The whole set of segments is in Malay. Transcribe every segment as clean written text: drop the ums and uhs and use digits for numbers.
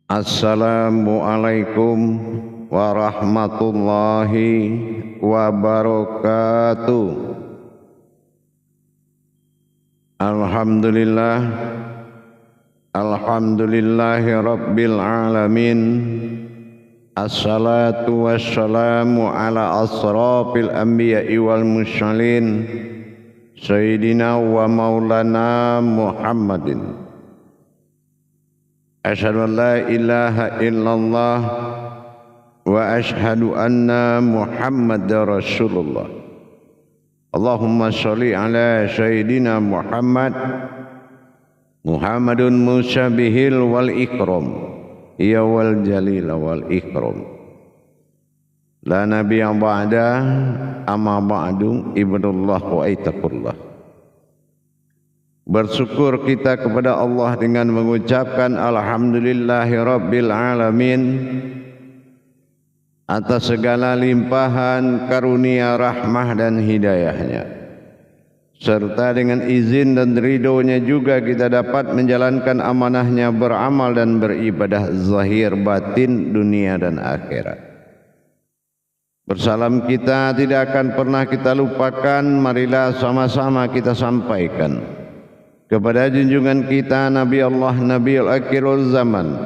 Assalamualaikum warahmatullahi wabarakatuh. Alhamdulillahi rabbil alamin. Assalatu wassalamu ala asrafil anbiya'i wal mursalin Sayyidina wa maulana Muhammadin. Asyhadu an la ilaha illallah wa asyhadu anna Muhammadar Rasulullah. Allahumma sholli ala Sayyidina Muhammadun musabihil wal ikram, ya wal jalil wal ikram. La nabiyya ba'da, amma ba'du, ibadallah wa ittaqullah. Bersyukur kita kepada Allah dengan mengucapkan alhamdulillahi rabbil alamin atas segala limpahan karunia rahmah dan hidayahnya, serta dengan izin dan ridhonya juga kita dapat menjalankan amanahnya beramal dan beribadah zahir batin dunia dan akhirat. Bersalam kita tidak akan pernah kita lupakan, marilah sama-sama kita sampaikan kepada junjungan kita Nabi Allah Nabiul Akhirul Zaman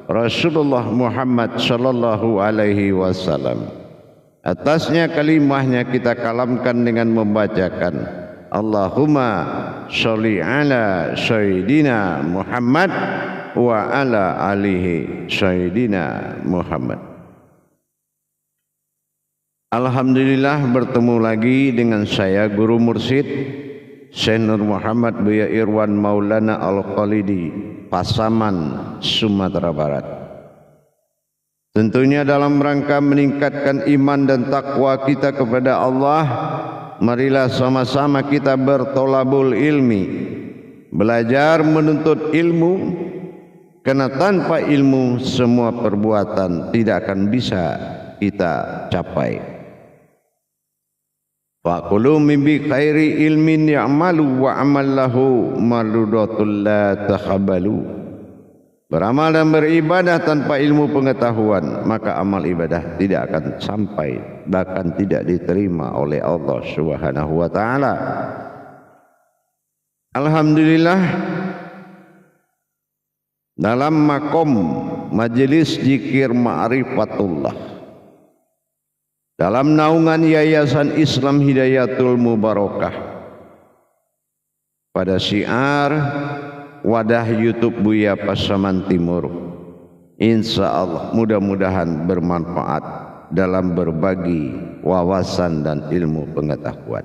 Rasulullah Muhammad sallallahu alaihi wasallam. Atasnya kalimahnya kita kalamkan dengan membacakan Allahumma sholli ala Sayyidina Muhammad wa ala alihi Sayyidina Muhammad. Alhamdulillah bertemu lagi dengan saya Guru Mursyid Syekh Nur Muhammad Buya Irwan Maulana Al-Khalidi, Pasaman, Sumatera Barat. Tentunya dalam rangka meningkatkan iman dan takwa kita kepada Allah, marilah sama-sama kita bertolabul ilmi, belajar menuntut ilmu, karena tanpa ilmu semua perbuatan tidak akan bisa kita capai. Faqulu mimbi khairi ilmin ya'malu wa amallahu maludatul la takhabalu. Beramal dan beribadah tanpa ilmu pengetahuan, maka amal ibadah tidak akan sampai, bahkan tidak diterima oleh Allah Subhanahu wa taala. Alhamdulillah, dalam makom majelis zikir ma'rifatullah, dalam naungan Yayasan Islam Hidayatul Mubarakah, pada syiar wadah YouTube Buya Pasaman Timur, insya Allah mudah-mudahan bermanfaat dalam berbagi wawasan dan ilmu pengetahuan.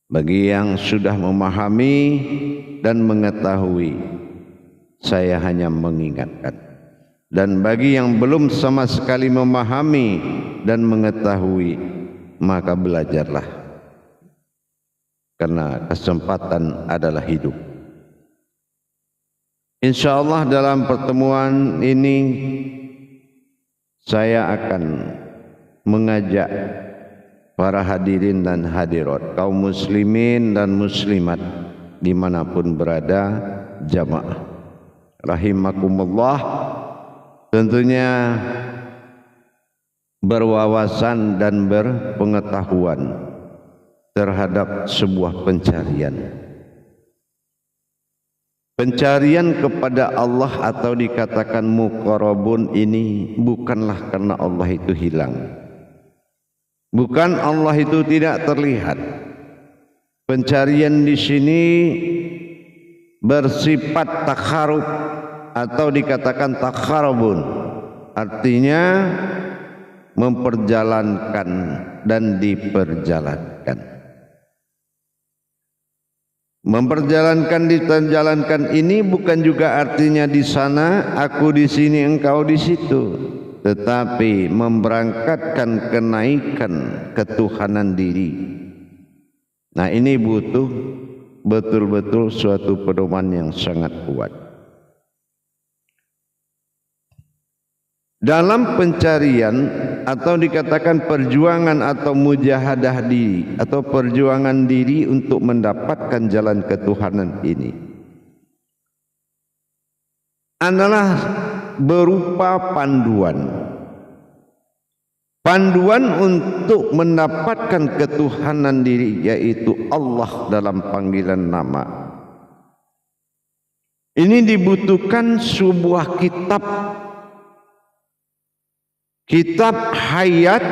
Bagi yang sudah memahami dan mengetahui, saya hanya mengingatkan. Dan bagi yang belum sama sekali memahami dan mengetahui, maka belajarlah, karena kesempatan adalah hidup. Insya Allah dalam pertemuan ini saya akan mengajak para hadirin dan hadirat, kaum muslimin dan muslimat dimanapun berada, jamaah rahimakumullah, tentunya berwawasan dan berpengetahuan terhadap sebuah pencarian. Pencarian kepada Allah atau dikatakan muqarrabun ini bukanlah karena Allah itu hilang. Bukan Allah itu tidak terlihat. Pencarian di sini bersifat takharub atau dikatakan takharubun, artinya memperjalankan dan diperjalankan. Memperjalankan dijalankan ini bukan juga artinya di sana aku di sini engkau di situ, tetapi memberangkatkan kenaikan ketuhanan diri. Nah, ini butuh betul-betul suatu pedoman yang sangat kuat. Dalam pencarian atau dikatakan perjuangan atau mujahadah diri atau perjuangan diri untuk mendapatkan jalan ketuhanan ini, adalah berupa panduan. Panduan untuk mendapatkan ketuhanan diri, yaitu Allah dalam panggilan nama. Ini dibutuhkan sebuah kitab hayat,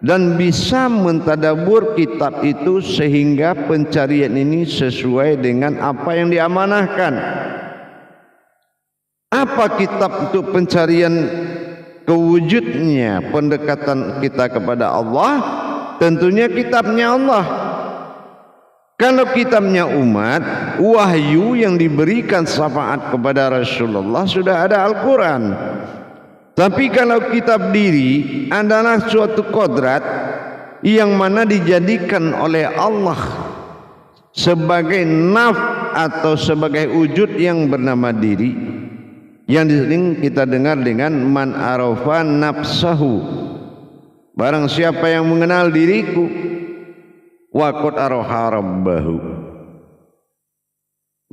dan bisa mentadabur kitab itu sehingga pencarian ini sesuai dengan apa yang diamanahkan. Apa kitab untuk pencarian kewujudnya pendekatan kita kepada Allah? Tentunya kitabnya Allah. Kalau kitabnya umat, wahyu yang diberikan syafaat kepada Rasulullah sudah ada Al-Quran. Tapi kalau kitab diri adalah suatu kodrat yang mana dijadikan oleh Allah sebagai naf atau sebagai wujud yang bernama diri, yang disering kita dengar dengan man arafa nafsahu, barang siapa yang mengenal diriku, wa qad araha rabbahu,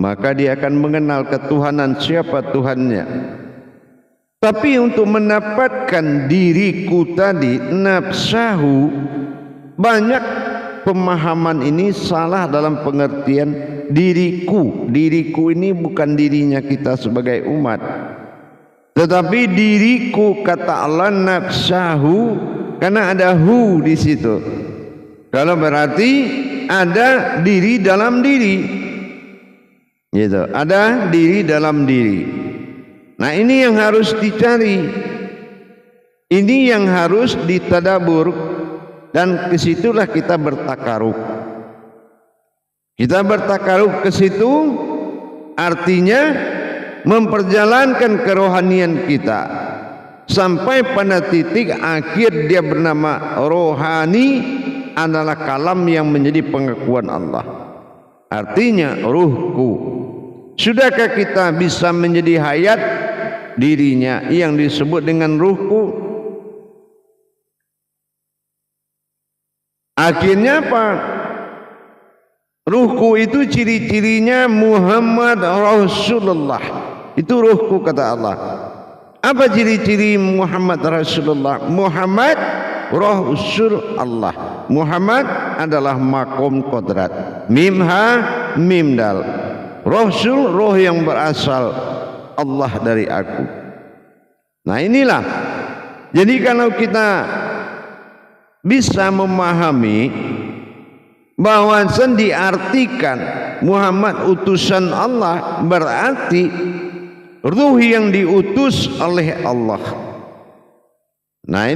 maka dia akan mengenal ketuhanan, siapa Tuhannya. Tapi untuk mendapatkan diriku tadi, nafsahu, banyak pemahaman ini salah dalam pengertian diriku. Diriku ini bukan dirinya kita sebagai umat, tetapi diriku kata Allah nafsahu, karena ada hu di situ. Kalau berarti ada diri dalam diri, gitu. Ada diri dalam diri. Nah, ini yang harus dicari, ini yang harus ditadabur, dan kesitulah kita bertakaruk. Kita bertakaruk ke situ, artinya memperjalankan kerohanian kita sampai pada titik akhir dia bernama rohani, adalah kalam yang menjadi pengakuan Allah. Artinya ruhku. Sudahkah kita bisa menjadi hayat dirinya yang disebut dengan ruhku? Akhirnya apa? Ruhku itu ciri-cirinya Muhammad Rasulullah. Itu ruhku kata Allah. Apa ciri-ciri Muhammad Rasulullah? Muhammad Rasul Allah. Muhammad adalah makom kodrat. Mimha mimdal. Rasul, roh yang berasal Allah dari aku. Nah, inilah. Jadi kalau kita bisa memahami bahwa diartikan Muhammad utusan Allah, berarti ruh yang diutus oleh Allah. Nah,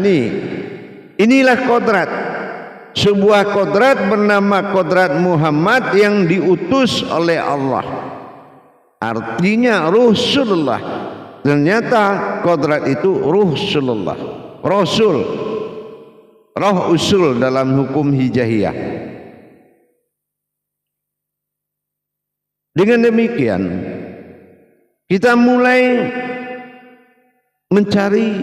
inilah kodrat. Sebuah kodrat bernama kodrat Muhammad yang diutus oleh Allah. Artinya Rasulullah. Ternyata kodrat itu Rasulullah. Rasul, roh usul dalam hukum hijaiyah. Dengan demikian kita mulai mencari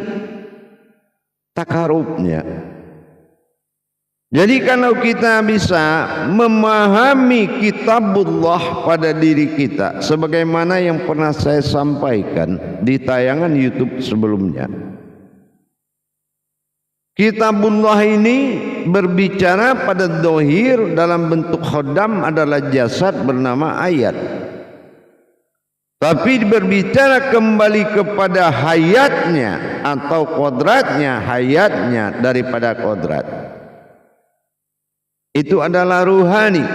takarubnya. Jadi kalau kita bisa memahami kitabullah pada diri kita, sebagaimana yang pernah saya sampaikan di tayangan YouTube sebelumnya, kitabullah ini berbicara pada dohir dalam bentuk khodam adalah jasad bernama ayat. Tapi berbicara kembali kepada hayatnya atau kodratnya, hayatnya daripada kodrat, itu adalah ruhani.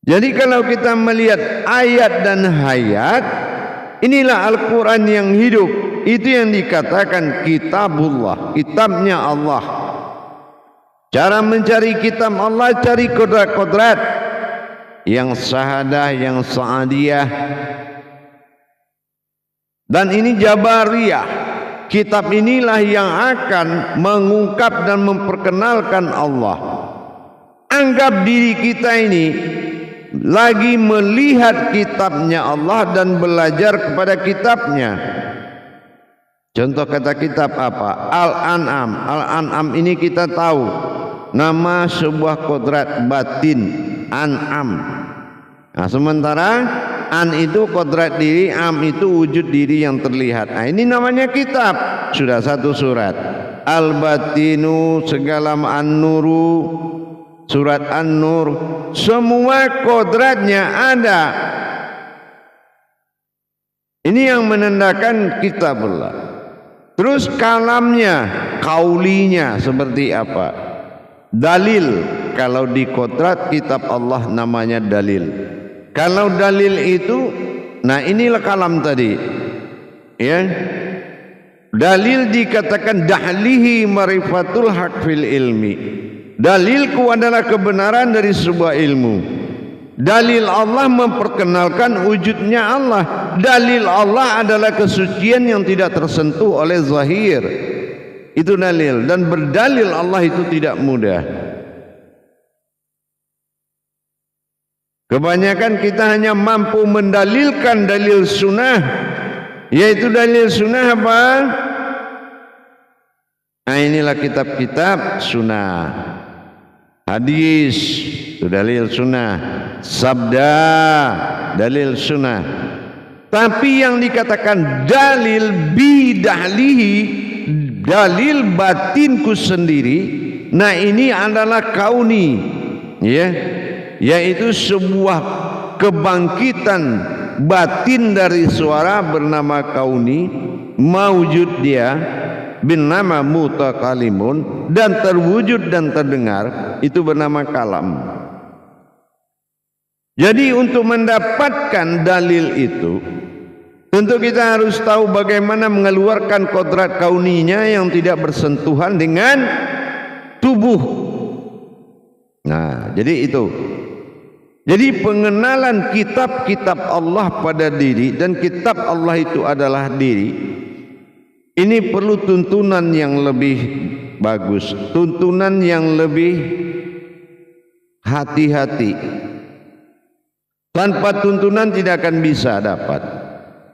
Jadi kalau kita melihat ayat dan hayat, inilah Al-Quran yang hidup. Itu yang dikatakan kitabullah, kitabnya Allah. Cara mencari kitab Allah, cari kodrat-kodrat yang syahadah, yang sa'adiyah. Dan ini jabariyah. Kitab inilah yang akan mengungkap dan memperkenalkan Allah. Anggap diri kita ini lagi melihat kitabnya Allah dan belajar kepada kitabnya. Contoh kata kitab apa? Al-An'am. Al-An'am ini kita tahu nama sebuah kodrat batin, An'am. Nah, sementara an itu kodrat diri, am itu wujud diri yang terlihat. Nah, ini namanya kitab. Sudah satu surat. Al-Batinu, segala An-Nuru, surat An-Nur, semua kodratnya ada. Ini yang menandakan kitabullah. Terus kalamnya, kaulinya seperti apa? Dalil. Kalau di kodrat kitab Allah namanya dalil. Kalau dalil itu, nah inilah kalam tadi. Ya. Dalil dikatakan dahlihi marifatul haq fil ilmi. Dalilku adalah kebenaran dari sebuah ilmu. Dalil Allah memperkenalkan wujudnya Allah. Dalil Allah adalah kesucian yang tidak tersentuh oleh zahir. Itu dalil. Dan berdalil Allah itu tidak mudah. Kebanyakan kita hanya mampu mendalilkan dalil sunnah. Yaitu dalil sunnah apa? Nah inilah kitab-kitab sunnah. Hadis itu dalil sunnah. Sabda dalil sunnah. Tapi yang dikatakan dalil bidahlihi, dalil batinku sendiri, nah ini adalah kauni, ya, yaitu sebuah kebangkitan batin dari suara bernama kauni, maujud dia bin nama mutakalimun, dan terwujud dan terdengar itu bernama kalam. Jadi untuk mendapatkan dalil itu tentu kita harus tahu bagaimana mengeluarkan kodrat kauninya yang tidak bersentuhan dengan tubuh. Nah, jadi itu. Jadi pengenalan kitab-kitab Allah pada diri, dan kitab Allah itu adalah diri, ini perlu tuntunan yang lebih bagus, tuntunan yang lebih hati-hati. Tanpa tuntunan tidak akan bisa dapat.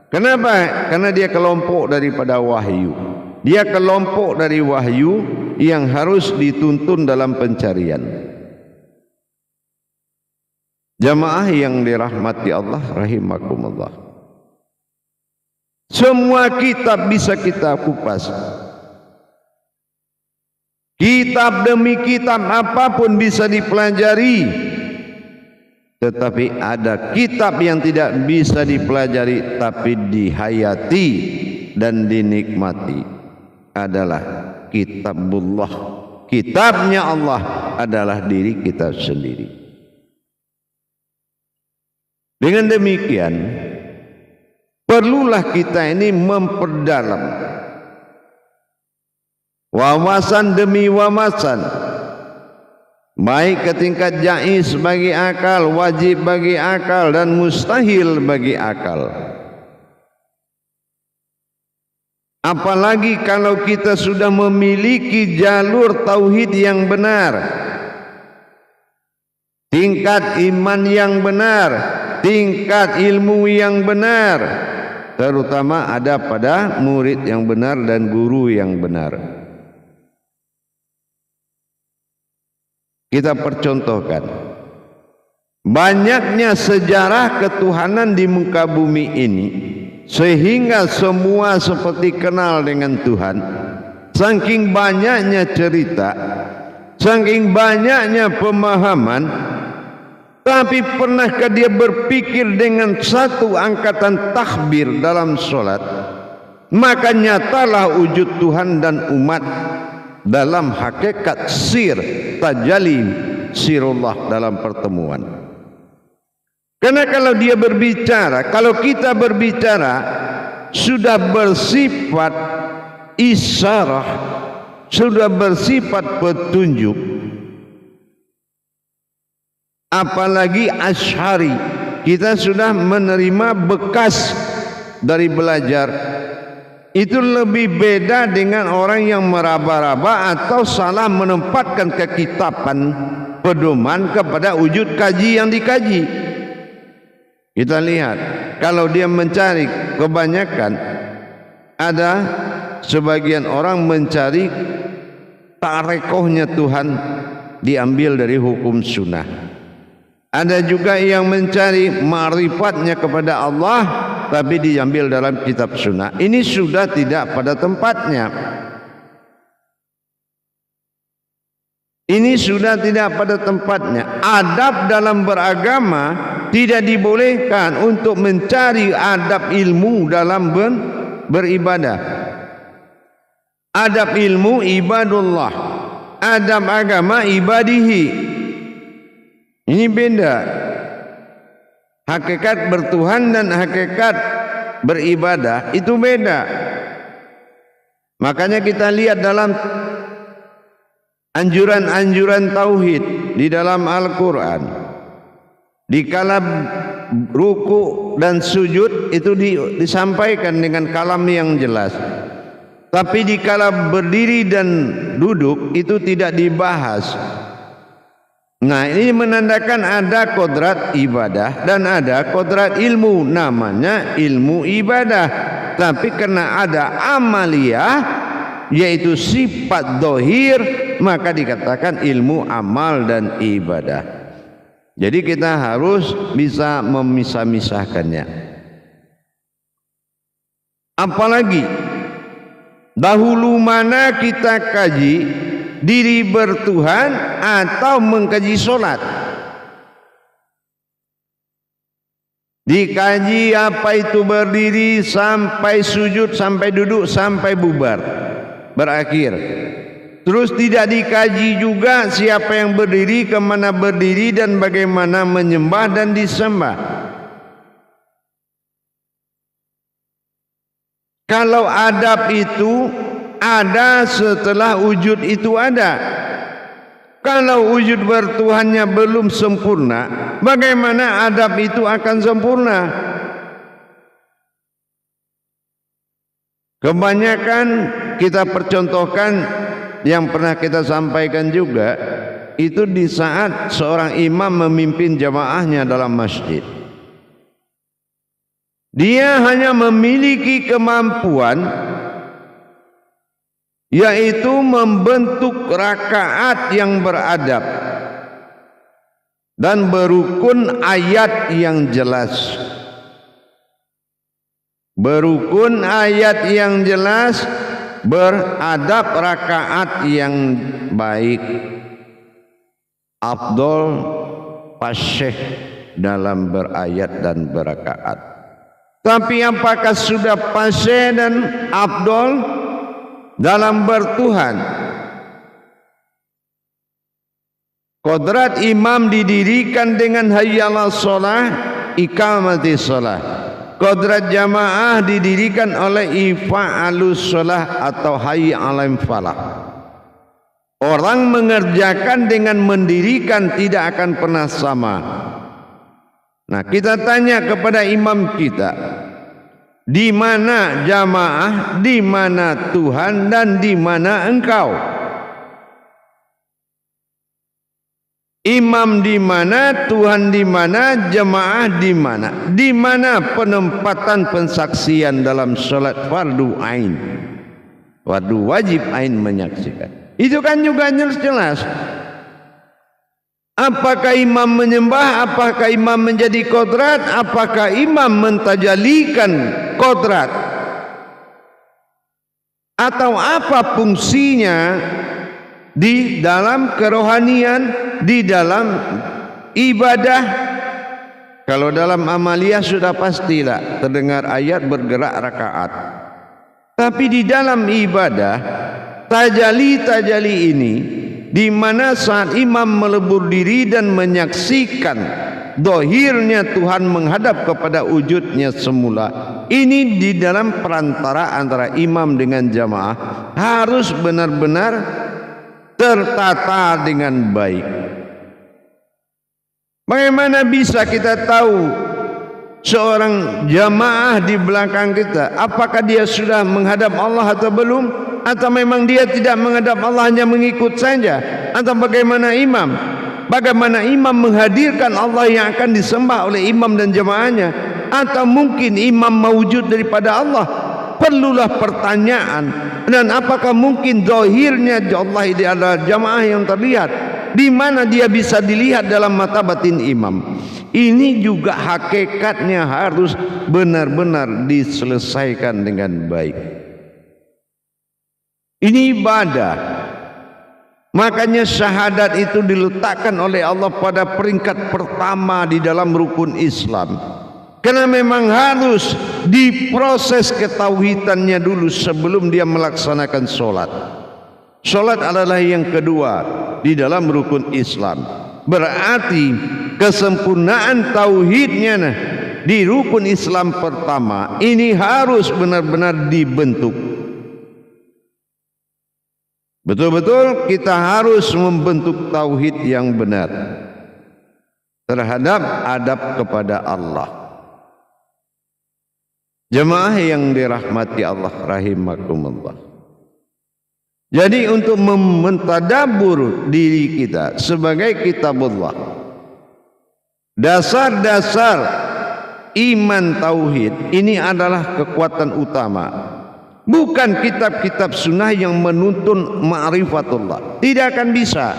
Kenapa? Karena dia kelompok daripada wahyu. Dia kelompok dari wahyu yang harus dituntun dalam pencarian. Jamaah yang dirahmati Allah rahimakumullah. Semua kitab bisa kita kupas. Kitab demi kitab apapun bisa dipelajari. Tetapi ada kitab yang tidak bisa dipelajari tapi dihayati dan dinikmati, adalah kitabullah. Kitabnya Allah adalah diri kita sendiri. Dengan demikian perlulah kita ini memperdalam wawasan demi wawasan, baik ke tingkat jaiz bagi akal, wajib bagi akal, dan mustahil bagi akal. Apalagi kalau kita sudah memiliki jalur tauhid yang benar, tingkat iman yang benar, tingkat ilmu yang benar, terutama ada pada murid yang benar dan guru yang benar. Kita percontohkan banyaknya sejarah ketuhanan di muka bumi ini, sehingga semua seperti kenal dengan Tuhan. Saking banyaknya cerita, saking banyaknya pemahaman, tapi pernahkah dia berpikir dengan satu angkatan takbir dalam solat, maka nyatalah wujud Tuhan dan umat dalam hakikat sir, tajalli sirullah dalam pertemuan. Karena kalau dia berbicara, kalau kita berbicara sudah bersifat isyarah, sudah bersifat petunjuk, apalagi asy'ari, kita sudah menerima bekas dari belajar. Itu lebih beda dengan orang yang meraba-raba atau salah menempatkan kekitaban pedoman kepada wujud kaji yang dikaji. Kita lihat, kalau dia mencari, kebanyakan ada sebagian orang mencari tarekohnya Tuhan diambil dari hukum sunnah. Ada juga yang mencari ma'rifatnya kepada Allah tapi diambil dalam kitab sunnah. Ini sudah tidak pada tempatnya. Ini sudah tidak pada tempatnya. Adab dalam beragama tidak dibolehkan untuk mencari adab ilmu dalam beribadah. Adab ilmu ibadullah, adab agama ibadihi. Ini beda. Hakikat bertuhan dan hakikat beribadah itu beda. Makanya kita lihat dalam anjuran-anjuran tauhid di dalam Al-Quran, dikala ruku dan sujud itu disampaikan dengan kalam yang jelas. Tapi dikala berdiri dan duduk itu tidak dibahas. Nah, ini menandakan ada kodrat ibadah dan ada kodrat ilmu, namanya ilmu ibadah. Tapi karena ada amaliyah, yaitu sifat dohir, maka dikatakan ilmu amal dan ibadah. Jadi kita harus bisa memisah-misahkannya. Apalagi dahulu mana kita kaji diri bertuhan atau mengkaji solat. Dikaji apa itu berdiri sampai sujud, sampai duduk, sampai bubar, berakhir. Terus tidak dikaji juga siapa yang berdiri, kemana berdiri, dan bagaimana menyembah dan disembah. Kalau adab itu ada setelah wujud itu ada. Kalau wujud bertuhannya belum sempurna, bagaimana adab itu akan sempurna? Kebanyakan kita percontohkan yang pernah kita sampaikan juga, itu di saat seorang imam memimpin jamaahnya dalam masjid. Dia hanya memiliki kemampuan, yaitu membentuk rakaat yang beradab dan berukun ayat yang jelas. Berukun ayat yang jelas, beradab rakaat yang baik. Afdol fasyih dalam berayat dan berakaat. Tapi apakah sudah fasyih dan afdol dalam bertuhan? Kodrat imam didirikan dengan hayya 'alas shalah, iqamati shalah. Kodrat jamaah didirikan oleh ifa'alus shalah atau hayya 'alal falah. Orang mengerjakan dengan mendirikan tidak akan pernah sama. Nah, kita tanya kepada imam kita, di mana jamaah, di mana Tuhan, dan di mana engkau? Imam di mana, Tuhan di mana, jamaah di mana? Di mana penempatan pensaksian dalam salat fardu ain? Fardu wajib ain menyaksikan. Itu kan juga jelas-jelas. Apakah imam menyembah? Apakah imam menjadi kodrat? Apakah imam mentajalikan kodrat? Atau apa fungsinya di dalam kerohanian, di dalam ibadah? Kalau dalam amaliyah sudah pastilah terdengar ayat bergerak rakaat. Tapi di dalam ibadah, tajali-tajali ini, di mana saat imam melebur diri dan menyaksikan dohirnya Tuhan menghadap kepada wujudnya semula. Ini di dalam perantara antara imam dengan jamaah harus benar-benar tertata dengan baik. Bagaimana bisa kita tahu seorang jamaah di belakang kita, apakah dia sudah menghadap Allah atau belum? Atau memang dia tidak menghadap Allah, hanya mengikut saja? Atau bagaimana imam? Bagaimana imam menghadirkan Allah yang akan disembah oleh imam dan jamaahnya? Atau mungkin imam mewujud daripada Allah? Perlulah pertanyaan. Dan apakah mungkin zahirnya Allah di adalah jamaah yang terlihat? di mana dia bisa dilihat dalam mata batin imam. Ini juga hakikatnya harus benar-benar diselesaikan dengan baik. Ini ibadah. Makanya syahadat itu diletakkan oleh Allah pada peringkat pertama di dalam rukun Islam. Karena memang harus diproses ketauhidannya dulu sebelum dia melaksanakan sholat. Sholat adalah yang kedua di dalam rukun Islam. Berarti kesempurnaan tauhidnya di rukun Islam pertama ini harus benar-benar dibentuk. Betul-betul kita harus membentuk tauhid yang benar terhadap adab kepada Allah. Jemaah yang dirahmati Allah rahimakumullah. Jadi untuk mentadabur diri kita sebagai kitabullah, dasar-dasar iman tauhid ini adalah kekuatan utama. Bukan kitab-kitab sunnah yang menuntun ma'rifatullah. Tidak akan bisa.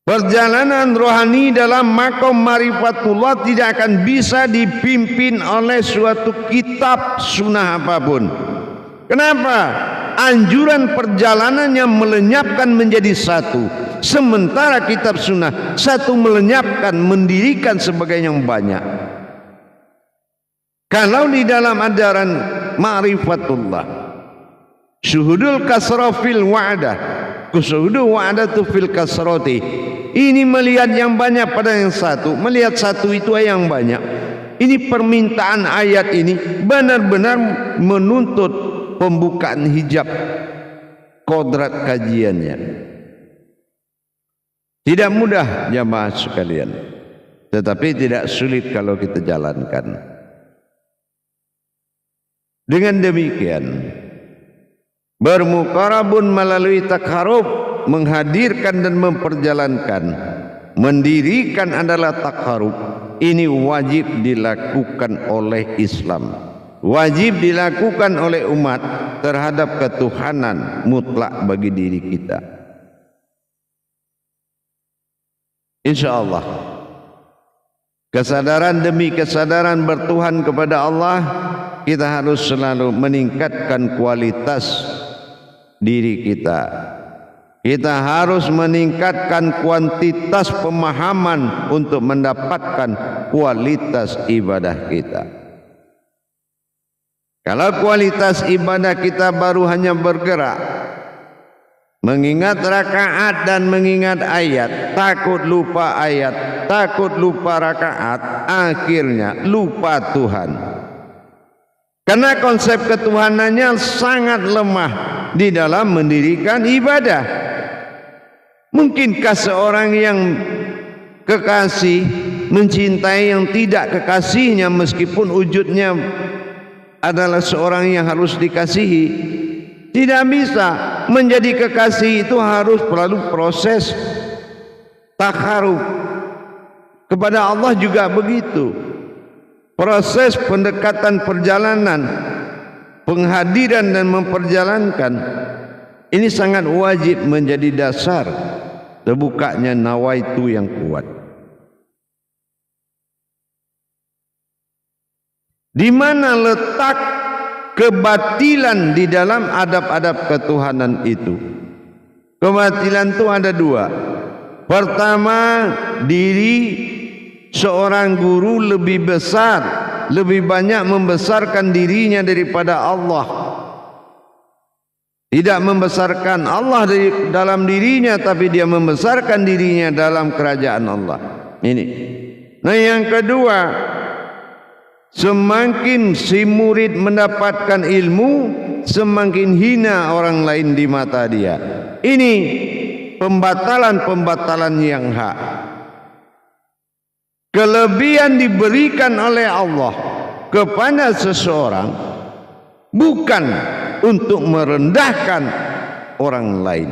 Perjalanan rohani dalam makom ma'rifatullah tidak akan bisa dipimpin oleh suatu kitab sunnah apapun. Kenapa? Anjuran perjalanannya melenyapkan menjadi satu, sementara kitab sunnah satu melenyapkan, mendirikan sebagai yang banyak. Kalau di dalam ajaran ma'rifatullah syuhudul kasra fil wa'dah, kusyuhudul wa'datu fil kasrati, ini melihat yang banyak pada yang satu, melihat satu itu yang banyak. Ini permintaan ayat ini benar-benar menuntut pembukaan hijab kodrat kajiannya. Tidak mudah jamaah sekalian, tetapi tidak sulit kalau kita jalankan. Dengan demikian bermuqarabun melalui takharub, menghadirkan dan memperjalankan, mendirikan adalah takharub. Ini wajib dilakukan oleh Islam, wajib dilakukan oleh umat terhadap ketuhanan mutlak bagi diri kita. InsyaAllah kesadaran demi kesadaran bertuhan kepada Allah, kita harus selalu meningkatkan kualitas diri kita. Kita harus meningkatkan kuantitas pemahaman untuk mendapatkan kualitas ibadah kita. Kalau kualitas ibadah kita baru hanya bergerak, mengingat rakaat dan mengingat ayat, takut lupa ayat, takut lupa rakaat, akhirnya lupa Tuhan. Karena konsep ketuhanannya sangat lemah di dalam mendirikan ibadah. Mungkinkah seorang yang kekasih mencintai yang tidak kekasihnya meskipun wujudnya adalah seorang yang harus dikasihi? Tidak bisa. Menjadi kekasih itu harus melalui proses takharub. Kepada Allah juga begitu. Proses pendekatan perjalanan, penghadiran dan memperjalankan ini sangat wajib menjadi dasar terbukanya nawaitu yang kuat. Di mana letak kebatilan di dalam adab-adab ketuhanan itu? Kebatilan itu ada dua. Pertama, diri seorang guru lebih besar, lebih banyak membesarkan dirinya daripada Allah. Tidak membesarkan Allah dalam dirinya, tapi dia membesarkan dirinya dalam kerajaan Allah. Ini. Nah, yang kedua, semakin si murid mendapatkan ilmu, semakin hina orang lain di mata dia. Ini pembatalan-pembatalan yang hak. Kelebihan diberikan oleh Allah kepada seseorang bukan untuk merendahkan orang lain,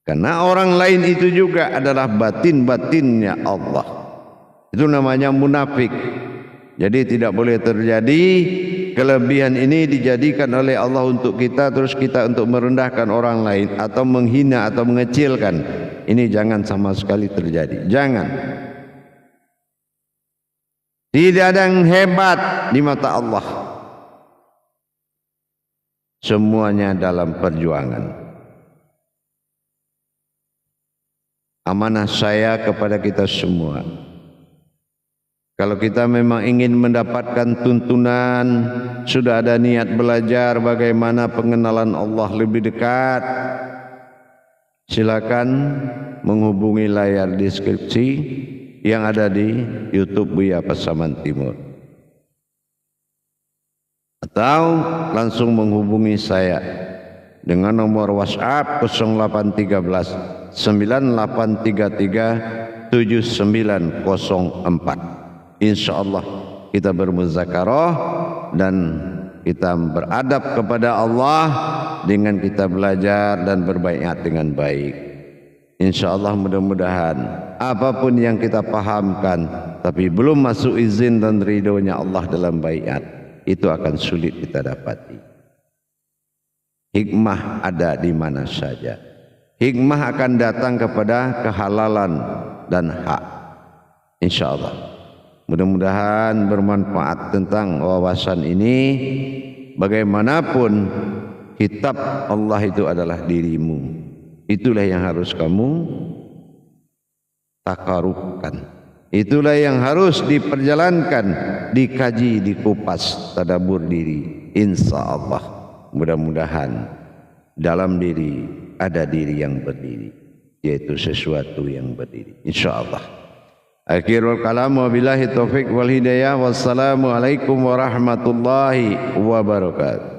karena orang lain itu juga adalah batin-batinnya Allah. Itu namanya munafik. Jadi tidak boleh terjadi kelebihan ini dijadikan oleh Allah untuk kita, terus kita untuk merendahkan orang lain atau menghina atau mengecilkan. Ini jangan sama sekali terjadi. Jangan. Tidak ada yang hebat di mata Allah. Semuanya dalam perjuangan. Amanah saya kepada kita semua. Kalau kita memang ingin mendapatkan tuntunan, sudah ada niat belajar bagaimana pengenalan Allah lebih dekat, silakan menghubungi layar deskripsi yang ada di YouTube Buya Pasaman Timur. Atau langsung menghubungi saya dengan nomor WhatsApp 0813 9833 7904. InsyaAllah kita bermuzakarah dan kita beradab kepada Allah dengan kita belajar dan berbaiat dengan baik. InsyaAllah mudah-mudahan apapun yang kita pahamkan tapi belum masuk izin dan ridhonya Allah dalam baiat, itu akan sulit kita dapati. Hikmah ada di mana saja. Hikmah akan datang kepada kehalalan dan hak. InsyaAllah. Mudah-mudahan bermanfaat tentang wawasan ini. Bagaimanapun kitab Allah itu adalah dirimu. Itulah yang harus kamu takarubkan. Itulah yang harus diperjalankan, dikaji, dikupas, tadabbur diri. InsyaAllah. Mudah-mudahan dalam diri ada diri yang berdiri, yaitu sesuatu yang berdiri. InsyaAllah. Akhirul kalam, wabillahi taufiq wal hidayah. Wassalamualaikum warahmatullahi wabarakatuh.